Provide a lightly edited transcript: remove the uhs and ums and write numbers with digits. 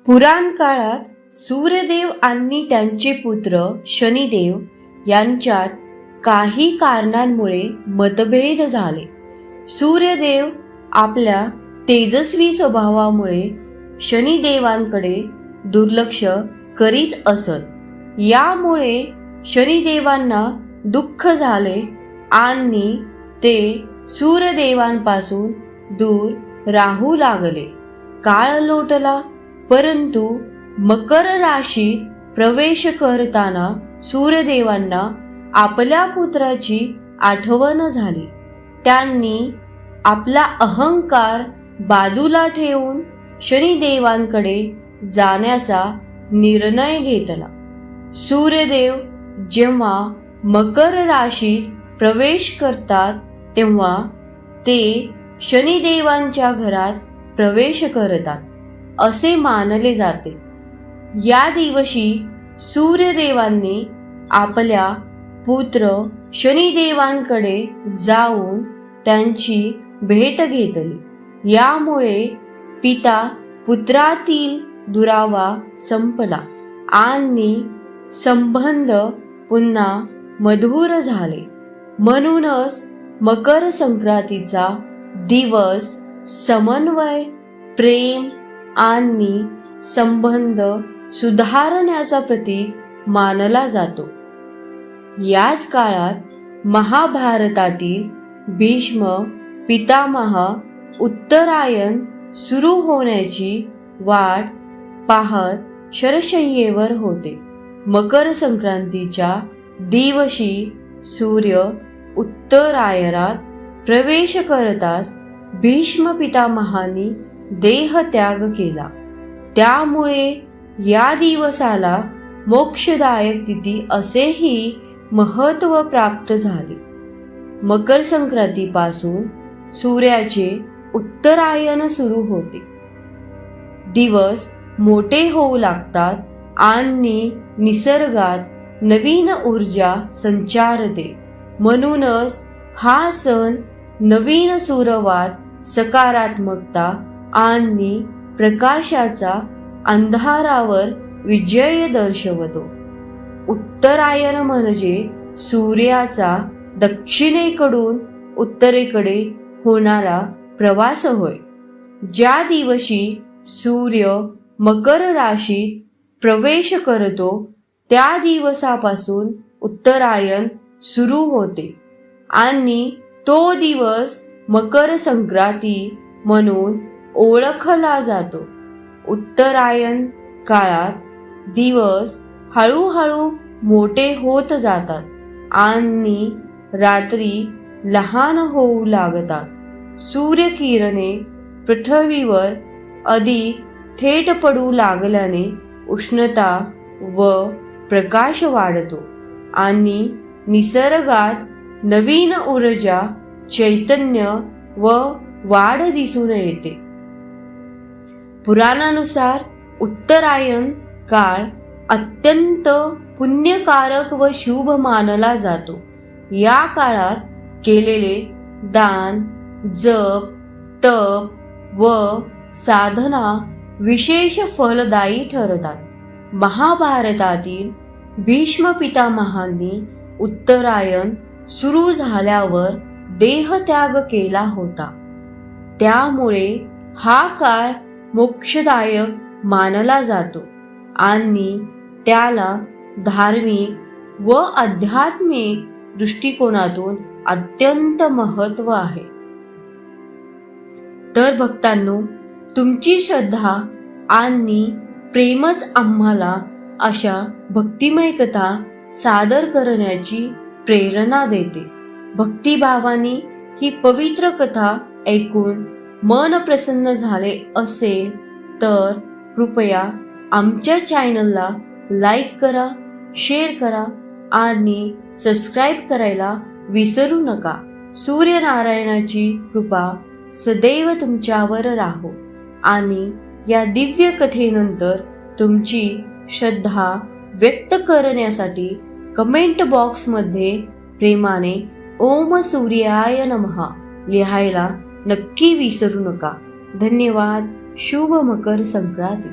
पुराण काळात सूर्यदेव आणि त्यांचे पुत्र शनिदेव यांच्यात काही कारणांमुळे मतभेद झाले. सूर्यदेव आपल्या तेजस्वी स्वभावामुळे शनिदेवांकडे दुर्लक्ष करीत असत. यामुळे शनिदेवांना दुःख झाले आणि ते सूर्यदेवांपासून दूर राहू लागले. काळ लोटला, परंतु मकर राशीत प्रवेश करताना सूर्यदेवांना आपल्या पुत्राची आठवण झाली. त्यांनी आपला अहंकार बाजूला ठेवून शनिदेवांकडे जाण्याचा निर्णय घेतला. सूर्यदेव जेव्हा मकर राशीत प्रवेश करतात तेव्हा ते शनिदेवांच्या घरात प्रवेश करतात असे मानले जाते. या दिवशी सूर्यदेवांनी आपल्या पुत्र शनिदेवांकडे जाऊन त्यांची भेट घेतली. यामुळे पिता पुत्रातील दुरावा संपला आणि संबंध पुन्हा मधुर झाले. म्हणूनच मकर संक्रांतीचा दिवस समन्वय, प्रेम आणि संबंध सुधारण्याचा प्रतीक मानला जातो. याच काळात महाभारतातील भीष्म पितामह उत्तरायण सुरू होण्याची वाट पाहत शरशय्येवर होते. मकर संक्रांतीच्या दिवशी सूर्य उत्तरायणात प्रवेश करताच भीष्म पितामहांनी देहत्याग केला. त्यामुळे या दिवसाला मोक्षदायक तिथी असेही महत्त्व प्राप्त झाले. मकर संक्रांतीपासून सूर्याचे उत्तरायण सुरू होते. दिवस मोठे होऊ लागतात आणि निसर्गात नवीन ऊर्जा संचारते. म्हणूनच हा सण नवीन सुरुवात, सकारात्मकता आणि प्रकाशाचा अंधारावर विजय दर्शवतो. उत्तरायण म्हणजे सूर्याचा दक्षिणेकडून उत्तरेकडे होणारा प्रवास होय. ज्या दिवशी सूर्य मकर राशीत प्रवेश करतो त्या दिवसापासून उत्तरायण सुरू होते आणि तो दिवस मकर संक्रांती म्हणून ओळखला जातो. उत्तरायण काळात दिवस हळूहळू मोठे होत जातात आणि रात्री लहान होऊ लागतात. सूर्यकिरणे पृथ्वीवर अधिक थेट पडू लागल्याने उष्णता व प्रकाश वाढतो आणि निसर्गात नवीन ऊर्जा, चैतन्य व वाढ दिसून येते. पुराणानुसार उत्तरायण काळ अत्यंत पुण्यकारक व शुभ मानला जातो. या काळात केलेले दान, जप, तप व साधना विशेष फलदायी ठरतात. महाभारतातील भीष्म पितामहांनी उत्तरायण सुरू झाल्यावर देहत्याग केला होता. त्यामुळे हा काळ मोक्षदायक मानला जातो आणि त्याला धार्मिक व आध्यात्मिक दृष्टिकोनातून अत्यंत महत्त्व आहे. तर भक्तांनो, तुमची श्रद्धा आणि प्रेमच आम्हाला अशा भक्तिमय कथा सादर करण्याची प्रेरणा देते. भक्तिभावाने ही पवित्र कथा ऐकून मन प्रसन्न झाले असेल तर कृपया आमच्या चॅनलला लाईक करा, शेअर करा आणि सबस्क्राईब करायला विसरू नका. सूर्यनारायणाची कृपा सदैव तुमच्यावर राहो आणि या दिव्य कथेनंतर तुमची श्रद्धा व्यक्त करण्यासाठी कमेंट बॉक्समध्ये प्रेमाने ओम सूर्याय नमः लिहायला नक्की विसरू नका. धन्यवाद. शुभ मकर संक्रांती.